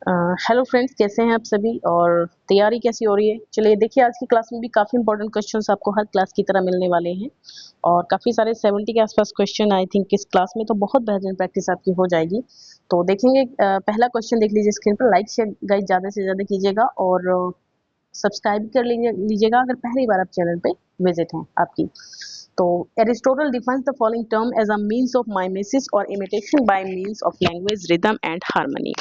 Hello friends, कैसे हैं आप सभी और तैयारी कैसी हो रही है? चलिए देखिए, आज की क्लास में भी काफ़ी इंपॉर्टेंट क्वेश्चंस आपको हर क्लास की तरह मिलने वाले हैं और काफ़ी सारे 70 के आसपास क्वेश्चन आई थिंक इस क्लास में, तो बहुत बेहतरीन प्रैक्टिस आपकी हो जाएगी। तो देखेंगे, पहला क्वेश्चन देख लीजिए स्क्रीन पर। लाइक शेयर गाइस ज़्यादा से ज़्यादा कीजिएगा और सब्सक्राइब कर लीजिएगा अगर पहली बार आप चैनल पे विजिट हैं आपकी। तो Aristotle defines the following term as a means of mimesis और imitation by means of language rhythm and harmony.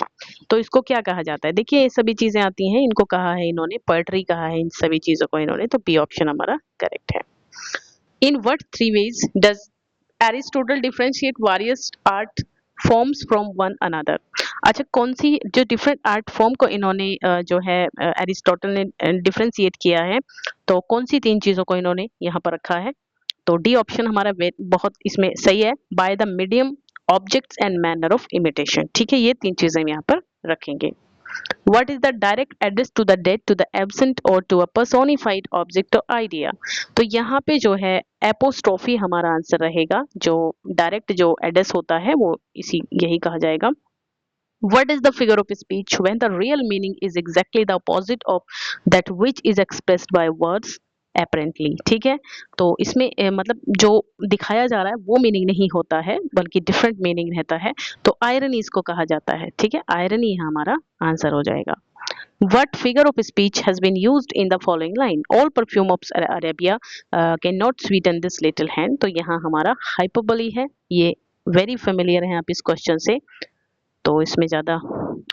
तो इसको क्या कहा जाता है? देखिए, ये सभी चीजें आती हैं, इनको कहा है इन्होंने पोएट्री कहा है, इन सभी चीजों को इन्होंने, तो बी ऑप्शन हमारा करेक्ट है। In what three ways does Aristotle differentiate various art forms from one another? अच्छा, कौन सी जो डिफरेंट आर्ट फॉर्म को इन्होंने जो है एरिस्टोटल ने डिफरेंशिएट किया है, तो कौन सी तीन चीजों को इन्होंने यहाँ पर रखा है? तो डी ऑप्शन हमारा बहुत इसमें सही है, by the medium, objects and manner of imitation. ठीक है, ये तीन चीजें हम यहाँ पर रखेंगे। What is the direct address to the dead, to the absent or to a personified object or idea? तो यहाँ पे जो है एपोस्ट्रोफी हमारा आंसर रहेगा, जो डायरेक्ट जो एड्रेस होता है वो इसी यही कहा जाएगा। What is the figure of speech when the real meaning is exactly the opposite of that which is expressed by words apparently? ठीक है, तो इसमें मतलब जो दिखाया जा रहा है वो मीनिंग नहीं होता है बल्कि डिफरेंट मीनिंग रहता है, तो आयरनी इसको कहा जाता है। ठीक है, आयरनी यहाँ हमारा आंसर हो जाएगा। What figure of speech has been used in the following line? All perfume of Arabia cannot sweeten this little hand। तो यहाँ हमारा hyperbole है, ये वेरी फेमिलियर है आप इस क्वेश्चन से, तो इसमें ज्यादा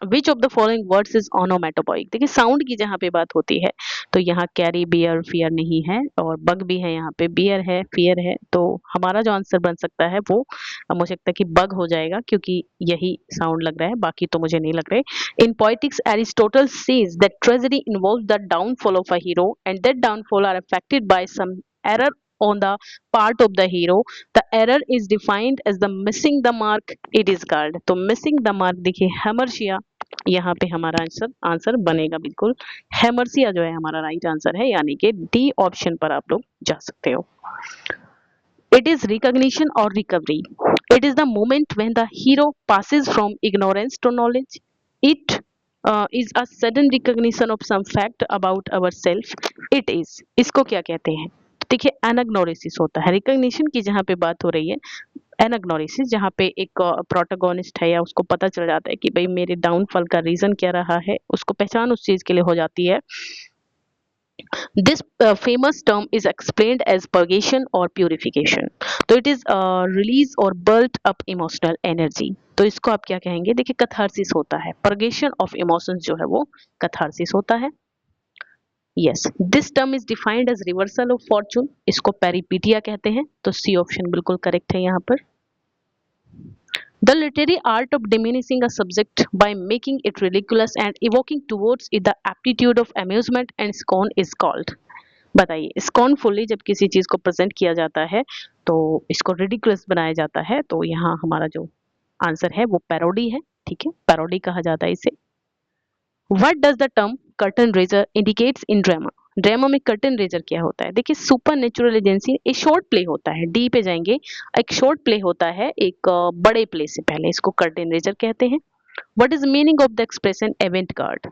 which of the following words is onomatopoeic? देखिए, साउंड की जहाँ पे बात होती है तो यहाँ कैरी, बियर, फियर नहीं है और बग भी है, यहाँ पे बियर है, फियर है, तो हमारा जो आंसर बन सकता है वो मुझे लगता है कि बग हो जाएगा, क्योंकि यही साउंड लग रहा है, बाकी तो मुझे नहीं लग रहे। In Poetics Aristotle says that tragedy involves the downfall of a hero and that downfall are affected by some error on the part of the hero. The error is defined as the missing the mark it is called। तो missing the mark देखिए हेमर्शिया, यहाँ पे हमारा answer बनेगा बिल्कुल हेमर्सिया जो है हमारा राइट आंसर है, यानी कि डी ऑप्शन पर आप लोग जा सकते हो। It is recognition or recovery। It is the moment when the hero passes from ignorance to knowledge। It is a sudden recognition of some fact about ourselves। It is, इसको क्या कहते हैं? देखिए, एनाग्नोरिसिस होता है। रिकग्निशन की जहाँ पे बात हो रही है, एनाग्नोरिसिस जहाँ पे एक प्रोटोगोनिस्ट है या उसको पता चल जाता है कि भाई मेरे डाउनफॉल का रीजन क्या रहा है, उसको पहचान उस चीज के लिए हो जाती है। This famous term is explained as purgation or purification। तो it is release or built up emotional energy। तो इसको आप क्या कहेंगे? देखिए, कैथारसिस होता है, purgation of emotions जो है वो कैथारसिस होता है। Yes, this term is defined as reversal of fortune. इसको पेरिपीटिया कहते हैं, तो सी ऑप्शन बिल्कुल करेक्ट है यहाँ पर। The literary art of diminishing a subject by making it ridiculous and evoking towards it the aptitude of amusement and scorn is called। बताइए, स्कॉर्नफुली जब किसी चीज को प्रेजेंट किया जाता है तो इसको रिडिकुलस बनाया जाता है, तो यहाँ हमारा जो आंसर है वो पैरोडी है। ठीक है, पैरोडी कहा जाता है इसे। What does the term curtain raiser indicates in drama? Drama में कर्टन रेजर क्या होता है? देखिए, सुपर नेचुरल एजेंसी, एक शॉर्ट प्ले होता है, डी पे जाएंगे, एक शॉर्ट प्ले होता है एक बड़े प्ले से पहले, इसको कर्टन रेजर कहते हैं। What is meaning of the expression avant garde?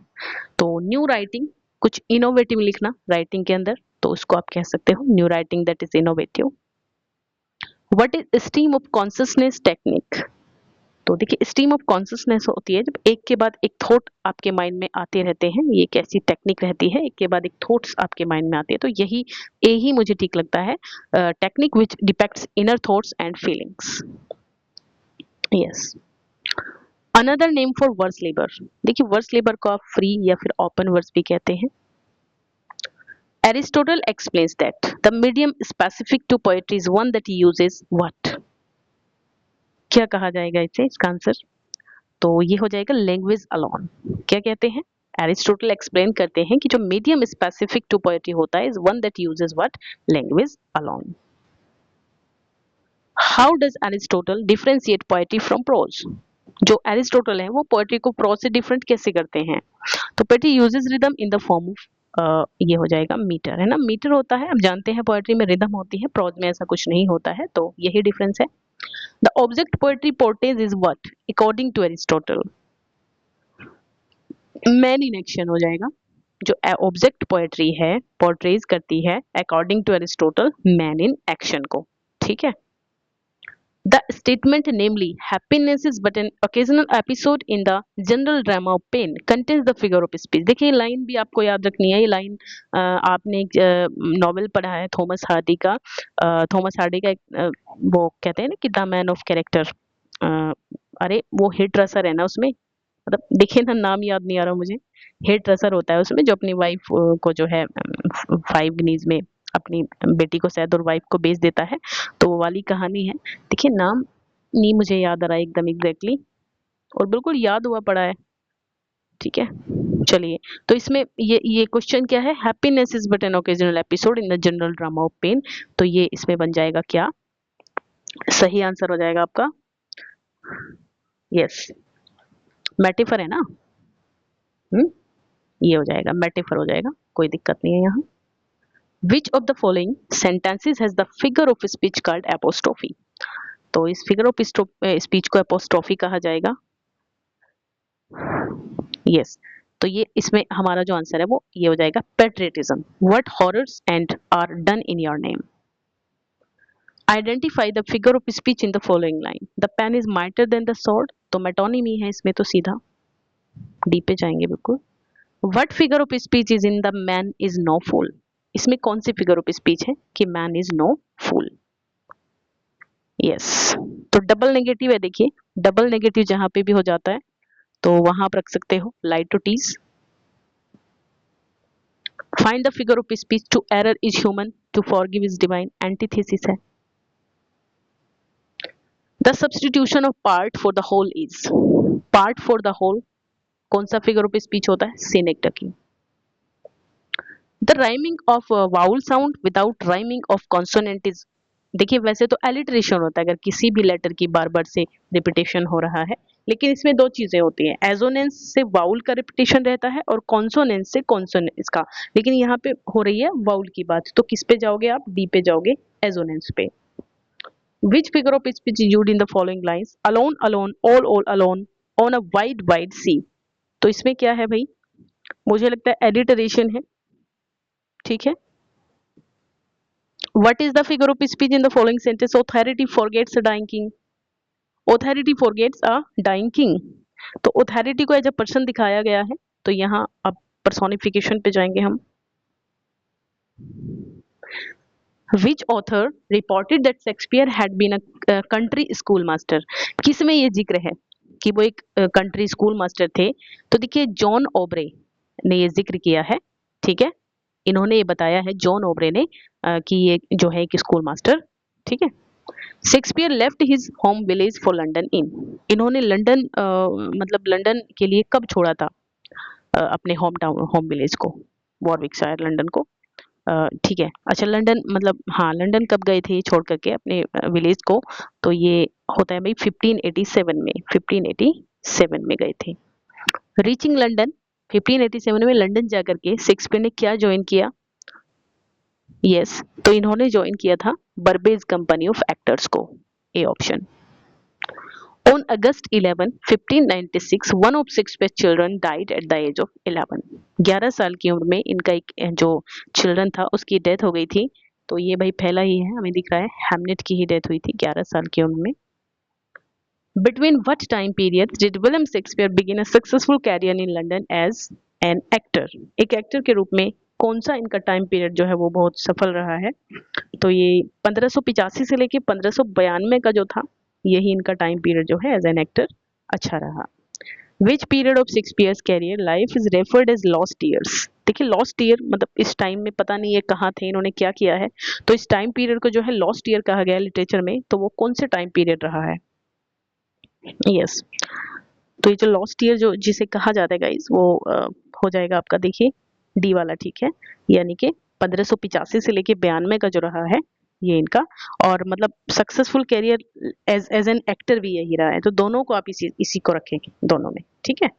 तो न्यू राइटिंग, कुछ इनोवेटिव लिखना राइटिंग के अंदर, तो उसको आप कह सकते हो new writing that is innovative. What is stream of consciousness technique? तो देखिए, स्ट्रीम ऑफ कॉन्सियसनेस होती है जब एक के बाद एक थॉट आपके माइंड में आते रहते हैं, ये एक ऐसी टेक्निक रहती है, एक के बाद एक थॉट्स आपके माइंड में आते हैं, तो यही मुझे ठीक लगता है, technique which depicts inner thoughts and feelings. Yes, another name for vers libre. देखिए, वर्स लेबर को आप फ्री या फिर ओपन वर्स भी कहते हैं। Aristotle explains that the medium specific to poetry is one that uses what? क्या कहा जाएगा इसे, इसका आंसर? तो ये हो जाएगा लैंग्वेज अलोन। क्या कहते हैं? एरिस्टोटल एक्सप्लेन करते हैं कि जो मीडियम स्पेसिफिक टू पोएट्री होता है is one that uses what? Language alone. How does Aristotle differentiate poetry from prose? जो एरिस्टोटल है वो पोएट्री को प्रोज से डिफरेंट कैसे करते हैं? तो poetry uses rhythm in the form of, ये हो जाएगा मीटर, है ना, मीटर होता है। अब जानते हैं पोएट्री में रिदम होती है, प्रोज में ऐसा कुछ नहीं होता है, तो यही डिफरेंस है। The object poetry portrays is what according to Aristotle? Man in action हो जाएगा। जो ऑब्जेक्ट पोएट्री है पोर्ट्रेज करती है according to Aristotle man in action को। ठीक है। The statement, namely, happiness is but an occasional episode in the general drama of pain, contains the figure of speech। देखिए लाइन भी आपको याद रखनी है। ये लाइन आपने एक नॉवेल पढ़ा है थॉमस हार्डी का। थॉमस हार्डी का एक वो कहते हैं ना कि द मैन ऑफ कैरेक्टर। अरे वो हेड रसर है ना उसमें, मतलब देखिए ना, नाम याद नहीं आ रहा मुझे। हेड रसर होता है उसमें, जो अपनी वाइफ को जो है 5 गिनीज में अपनी बेटी को शायद और वाइफ को बेच देता है। तो वो वाली कहानी है। देखिए नाम नहीं मुझे याद आ रहा है एकदम एग्जैक्टली, और बिल्कुल याद हुआ पड़ा है। ठीक है, चलिए। तो इसमें ये क्वेश्चन क्या है, happiness is but an occasional episode in the general drama of pain. तो ये इसमें बन जाएगा क्या, सही आंसर हो जाएगा आपका यस, मेटाफर है ना। ये हो जाएगा, मेटाफर हो जाएगा, कोई दिक्कत नहीं है यहाँ। Which of the following sentences has the figure of speech called apostrophe? तो इस फिगर ऑफ स्पीच को एपोस्ट्रोफी कहा जाएगा। यस, तो ये इसमें हमारा जो आंसर है वो ये हो जाएगा patriotism. What horrors and are done in your name. Identify the figure of speech in the following line. The pen is mightier than the sword. तो मेटोनिमी है इसमें, तो सीधा डी पे जाएंगे बिल्कुल। What figure of speech is in the man is no fool. इसमें कौन सी फिगर ऑफ स्पीच है कि man is no fool. Yes, तो डबल नेगेटिव है। देखिए डबल नेगेटिव जहां पे भी हो जाता है तो वहां आप रख सकते हो light to tease. Find the figure of speech, to error is human, to forgive is divine, antithesis है। The substitution of part for the whole is. Part for the whole कौन सा फिगर ऑफ स्पीच होता है, synecdoche की। The rhyming of vowel sound without rhyming of consonant is. देखिए वैसे तो alliteration होता है अगर किसी भी लेटर की बार बार से रिपीटेशन हो रहा है, लेकिन इसमें दो चीजें होती हैं, एजोनेंस से वाउल का रिपीटेशन रहता है और कॉन्सोनेंस से कॉन्सोनेंस का। लेकिन यहाँ पे हो रही है वाउल की बात, तो किस पे जाओगे आप, डी पे जाओगे, एजोनेंस पे। Which figure of speech is used in the following lines, alone alone all alone on a wide wide sea. तो इसमें क्या है भाई, मुझे लगता है एलिटरेशन है। ठीक है। What is the figure of speech in the following sentence? Authority forgets a dying king. Authority forgets a dying king. तो authority को एज अ पर्सन दिखाया गया है, तो यहाँ अब personification पे जाएंगे हम। Which author reported that Shakespeare had been a country school master? किस में ये जिक्र है कि वो एक country school master थे? तो देखिए जॉन ओब्रे ने ये जिक्र किया है। ठीक है, इन्होंने ये बताया है जॉन ओब्रे ने कि ये जो है एक स्कूल मास्टर। ठीक है। Shakespeare left his home village for London इन। इन्होंने लंदन मतलब लंदन के लिए कब छोड़ा था अपने होम टाउन होम विलेज को, वॉरविकशायर लंदन को। ठीक है, अच्छा लंदन मतलब हाँ लंदन कब गए थे छोड़ करके अपने विलेज को, तो ये होता है भाई 1587 में, 1587 में गए थे। रीचिंग लंदन, 1587 में लंदन जाकर के शेक्सपियर ने क्या ज्वाइन किया, यस तो इन्होंने ज्वाइन किया था बर्बेज कंपनी ऑफ एक्टर्स को, a option. On August 11 1596 one of Shakespeare children died at the age of 11। 11 साल की उम्र में इनका एक जो चिल्ड्रन था उसकी डेथ हो गई थी। तो ये भाई पहला ही है, हमें दिख रहा है हैमलेट की ही डेथ हुई थी 11 साल की उम्र में। Between what time period did William Shakespeare begin a successful career in London as an actor. एक एक्टर के रूप में कौन सा इनका टाइम पीरियड जो है वो बहुत सफल रहा है, तो ये 1585 से लेके 1592 का जो था, यही इनका टाइम पीरियड जो है एज एन एक्टर अच्छा रहा। Which period of Shakespeare's career life is referred as lost years. देखिए लॉस्ट ईयर मतलब इस टाइम में पता नहीं ये कहाँ थे, इन्होंने क्या किया है, तो इस टाइम पीरियड को जो है लॉस्ट ईयर कहा गया है लिटरेचर में, तो वो कौन से टाइम पीरियड रहा है, यस तो ये जो लॉस्ट ईयर जो जिसे कहा जाता है गाइस वो हो जाएगा आपका, देखिए डी वाला। ठीक है, यानी कि 1585 से लेके 92 का जो रहा है ये इनका, और मतलब successful career as an actor भी यही रहा है, तो दोनों को आप इसी को रखेंगे दोनों में। ठीक है।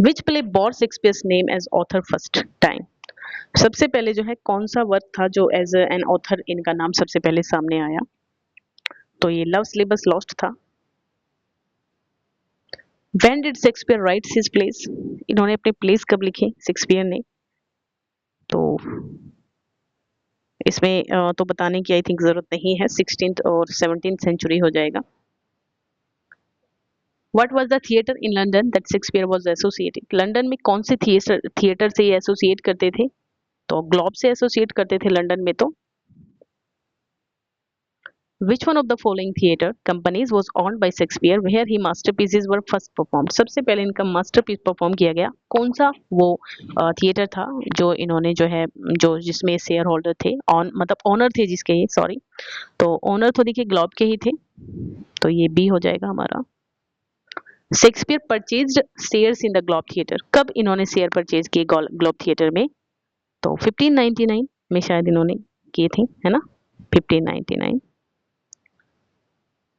Which play bore Shakespeare's name as author first time. सबसे पहले जो है कौन सा वर्क था जो एज एन ऑथर इनका नाम सबसे पहले सामने आया, तो ये लव सिलेबस लॉस्ट था। When did Shakespeare rights his place, इन्होंने अपने प्लेस कब लिखे शेक्सपियर ने? तो इसमें तो बताने की आई थिंक जरूरत नहीं है, 16th और 17th सेंचुरी हो जाएगा। What was the theatre in London that Shakespeare was associated, London में कौन से थिएटर से ये एसोसिएट करते थे? तो ग्लोब से एसोसिएट करते थे लंदन में। तो Which one of the following theatre companies was owned by Shakespeare where he masterpieces were first performed? सबसे पहले इनका मास्टरपीस परफॉर्म किया गया कौन सा वो थिएटर था जो इन्होंने जो है जो जिसमें शेयर होल्डर थे, ऑन मतलब ओनर थे जिसके ये, सॉरी, तो ओनर तो देखिए ग्लोब के ही थे, तो ये बी हो जाएगा हमारा। Shakespeare purchased shares in the Globe theatre, कब इन्होंने शेयर परचेज किए ग्लोब थिएटर में? तो 1599 में शायद इन्होंने किए थे, है ना, 1599।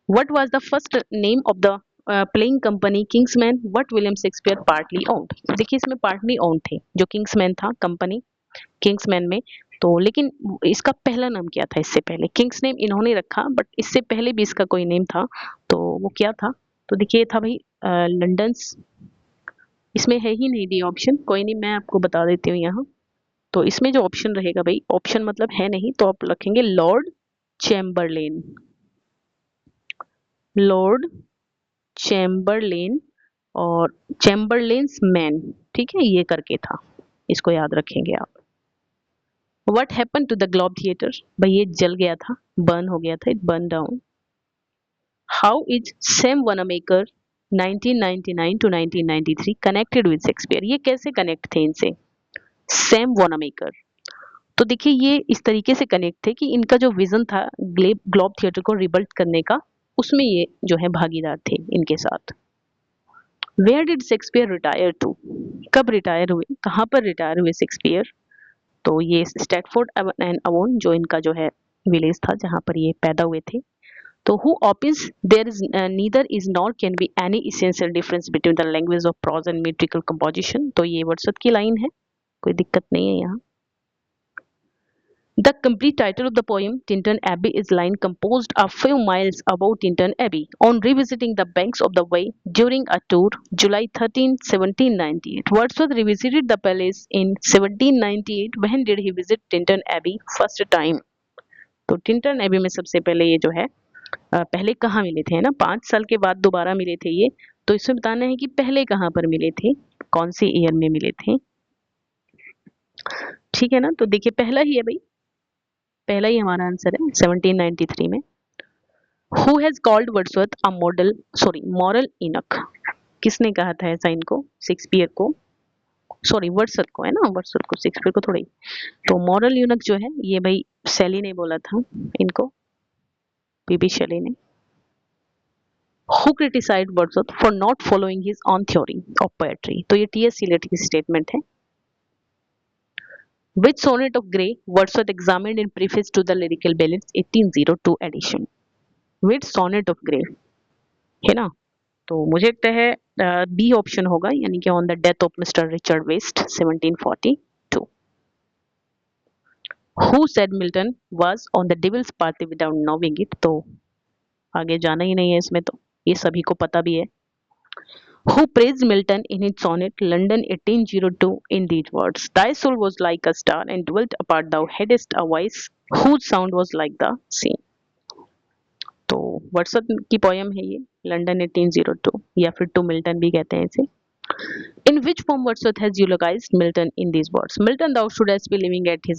What was the first name of the playing company Kingsman what William Shakespeare partly owned? देखिए इसमें partly owned थे, जो Kingsman था कंपनी, Kingsman में, तो लेकिन इसका पहला नाम क्या था इससे पहले? किंग्स नेम इन्होंने रखा, बट इससे पहले भी इसका कोई नेम था, तो वो क्या था? तो देखिए ये था भाई लंडन्स, इसमें है ही नहीं डी ऑप्शन, कोई नहीं मैं आपको बता देती हूँ यहाँ। तो इसमें जो ऑप्शन रहेगा भाई, ऑप्शन मतलब है नहीं, तो आप लिखेंगे लॉर्ड चैम्बरलेन, लॉर्ड चैम्बरलेन और चैम्बरलेन्स मैन, ठीक है, ये करके था, इसको याद रखेंगे आप। What happen to the Globe theatre, भाई ये जल गया था, बर्न हो गया था, it burn down. How is Sam Wanamaker 1999 to 1993 connected with Shakespeare, ये कैसे कनेक्ट थे इनसे? सैम वनामेकर, तो देखिए ये इस तरीके से कनेक्ट थे कि इनका जो विजन था ग्लोब थिएटर को रिबिल्ड करने का, उसमें ये जो है भागीदार थे इनके साथ। Where did Shakespeare retire to, कब रिटायर हुए, कहाँ पर रिटायर हुए शेक्सपियर? तो ये स्टैटफोर्ड एंड अवोन जो इनका जो है विलेज था जहाँ पर ये पैदा हुए थे। तो who opines there is neither is nor can be any essential difference between the language of prose and metrical composition, तो ये वर्ड्सवर्थ की लाइन है, कोई दिक्कत नहीं है यहाँ। The complete title of the poem Tintern Abbey is line composed a few miles above Tintern Abbey on revisiting the banks of the Wey during a tour July 13, 1798. Wordsworth revisited the palace in 1798. When did he visit Tintern Abbey first time? तो Tintern AB में सबसे पहले ये जो है पहले कहाँ मिले थे, है ना, 5 साल के बाद दोबारा मिले थे ये, तो इसमें बताना है कि पहले कहाँ पर मिले थे, कौन से ईयर में मिले थे, ठीक है ना। तो देखिए पहला ही है भाई, पहला ही हमारा आंसर है 1793 में। Who has called Wordsworth a model sorry moral eunuch, किसने कहा था ऐसा इनको, शेक्सपियर को, सॉरी वर्ड्सवर्थ को, है ना, वर्ड्सवर्थ को, शेक्सपियर को थोड़ी। तो मॉरल यूनक जो है ये भाई शैली ने बोला था इनको, पीबी शैली ने। Who criticised Wordsworth for not following his on theory of poetry, तो ये टीएस सीलेट की स्टेटमेंट है। Which sonnet of Gray Wordsworth examined in preface to the Lyrical Ballads 1802 edition? Which sonnet of Gray, है ना, तो मुझे लगता है बी ऑप्शन होगा, यानी कि on the death of Mr Richard West 1742। Who said Milton was on the devil's party without knowing it, तो आगे जाना ही नहीं है इसमें, तो ये सभी को पता भी है। Who praised Milton in his sonnet London 1802 in these words? Thy soul was like a star and dwelt apart, thou hadst a voice whose sound was like the sea. तो वर्ड्सवर्थ की पोयम है ये London 1802, या फिर to Milton भी कहते हैं इसे। In which form Wordsworth has eulogized Milton in these words? Milton, thou shouldst be living at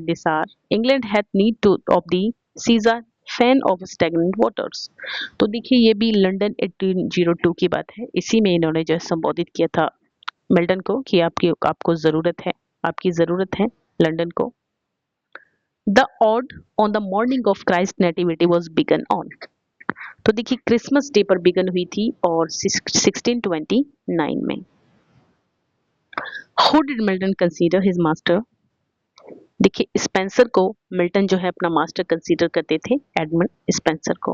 this hour. England hath need of thee, Caesar, fan of stagnant waters. तो देखिए ये भी लंदन 1802 की बात है, इसी में इन्होंने जो संबोधित किया था मिल्टन को कि आपको जरूरत है, आपकी जरूरत है लंदन को। The ode on the morning of Christ nativity was begun on, तो देखिए क्रिसमस डे पर बिगन हुई थी और 1629 में। Who did Milton consider his master? देखिए स्पेंसर को मिल्टन जो है अपना मास्टर कंसीडर करते थे, एडमंड स्पेंसर को।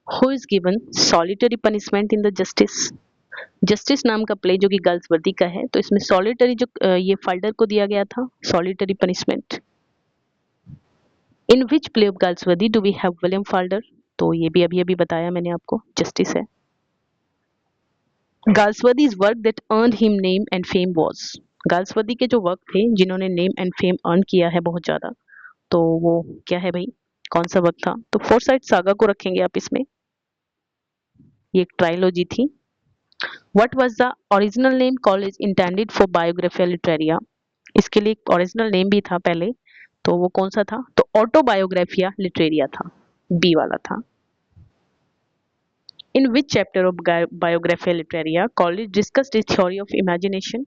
Who is given solitary punishment in the Justice? Justice नाम का प्ले जो कि गर्ल्सवर्दी का है, तो इसमें सॉलिटरी जो ये फाल्डर को दिया गया था solitary punishment. In which play of Galsworthy do we have William Falder, तो ये भी अभी अभी बताया मैंने आपको, जस्टिस है। Galsworthy's work that earned him name and fame was, Galsworthy के जो वर्क थे जिन्होंने नेम एंड फेम अर्न किया है बहुत ज्यादा, तो वो क्या है भाई, कौन सा वर्क था? तो फोरसाइट सागा को रखेंगे आप इसमें, ये एक ट्रायोलॉजी थी। What was the original name college intended for Biographia Literaria, इसके लिए एक ओरिजिनल नेम भी था पहले, तो वो कौन सा था? तो ऑटोबायोग्राफिया लिटरेरिया था, बी वाला था। In which chapter of Biographia Literaria Coleridge discussed his theory of imagination,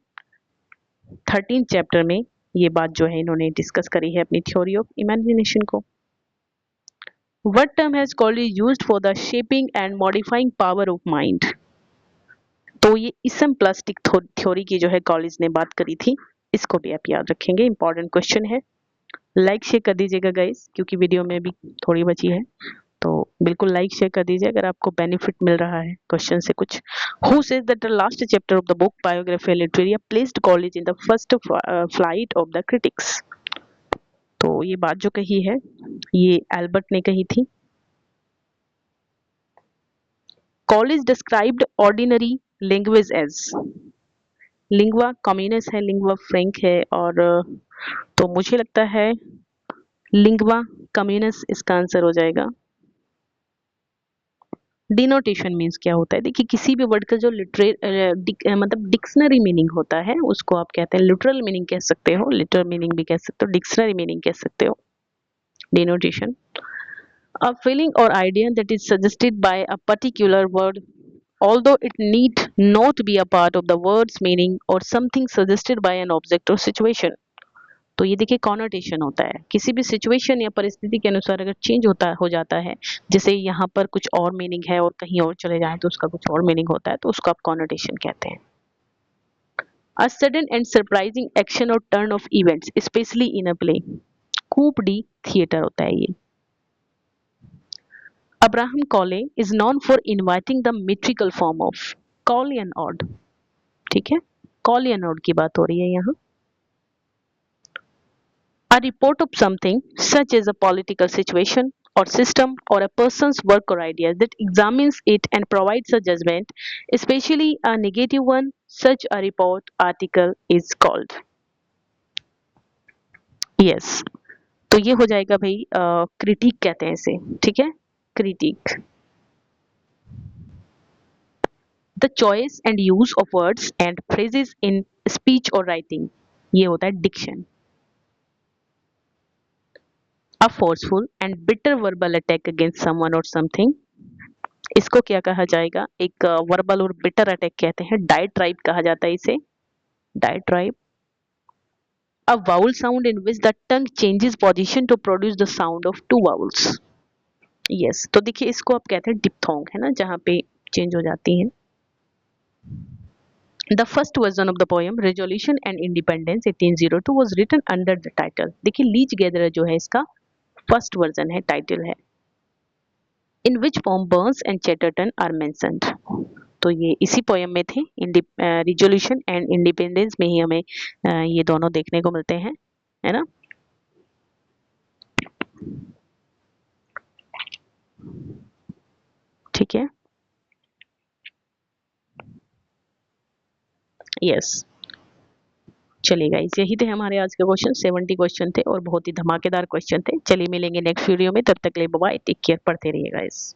13 chapter में ये बात जो है इन्होंने डिस्कस करी है अपनी थ्योरी ऑफ इमेजिनेशन को। What term has college used for the shaping and modifying power of mind? तो ये इसम प्लास्टिक थ्योरी की जो है कॉलेज ने बात करी थी, इसको भी आप याद रखेंगे, इंपॉर्टेंट क्वेश्चन है। लाइक शेयर कर दीजिएगा गाइस, क्योंकि वीडियो में भी थोड़ी बची है, तो बिल्कुल लाइक शेयर कर दीजिए अगर आपको बेनिफिट मिल रहा है क्वेश्चन से कुछ। Who says that the last chapter of the book biography Literaria placed college in the first flight of the critics, तो ये बात जो कही है ये एल्बर्ट ने कही थी। Coleridge described ordinary language as, lingua communis है, लिंगवा फ्रैंक है, और तो मुझे लगता है लिंगवा कम्युनिस इसका आंसर हो जाएगा। डिनोटेशन मीन्स क्या होता है? देखिए किसी भी वर्ड का जो मतलब डिक्शनरी मीनिंग होता है उसको आप कहते हैं लिटरल मीनिंग कह सकते हो, लिटरल मीनिंग भी कह सकते हो, डिक्शनरी मीनिंग कह सकते हो, denotation. A feeling or idea that is suggested by a particular word, although it need not be a part of the word's meaning or something suggested by an object or situation। तो ये देखिए connotation होता है, किसी भी situation या परिस्थिति के अनुसार अगर चेंज हो जाता है, जैसे यहाँ पर कुछ और मीनिंग है और कहीं और चले जाए तो उसका कुछ और मीनिंग होता है, तो उसको आप कॉनोटेशन कहते हैं। A sudden and surprising action or turn of events, especially in a play, coup de theatre होता है ये। Abraham Cole is known for inviting the metrical form of call and odd, ठीक है, call and odd की बात हो रही है यहाँ। A report of something such as a political situation or system or a person's work or ideas that examines it and provides a judgment, especially a negative one, such a report article is called। Yes, तो ये हो जाएगा भाई critic कहते हैं इसे, ठीक है, critic. The choice and use of words and phrases in speech or writing, ये होता है diction। A forceful and bitter verbal attack against someone or something, इसको क्या कहा जाएगा? एक वर्बल और बिटर अटैक कहते हैं, डायट्राइब कहा जाता है इसे, डायट्राइब। A vowel sound in which the tongue changes position to produce the sound of two vowels। Yes, तो देखिए इसको आप कहते हैं डिप्थोंग, है ना, जहाँ पे चेंज हो जाती हैं। The first version of the poem Resolution and Independence 1802 was written under the title, देखिए लीज गैदरर जो है इसका फर्स्ट वर्जन है, टाइटल है। In which poem Burns and Chatterton are mentioned, तो ये इसी पोएम में थे, रिजोल्यूशन एंड इंडिपेंडेंस में ही हमें ये दोनों देखने को मिलते हैं, है ना। ठीक है, यस, चलिए गाइस यही थे हमारे आज के क्वेश्चन, 70 क्वेश्चन थे और बहुत ही धमाकेदार क्वेश्चन थे। चलिए मिलेंगे नेक्स्ट वीडियो में, तब तक के लिए बाय, टेक केयर, पढ़ते रहिए गाइस।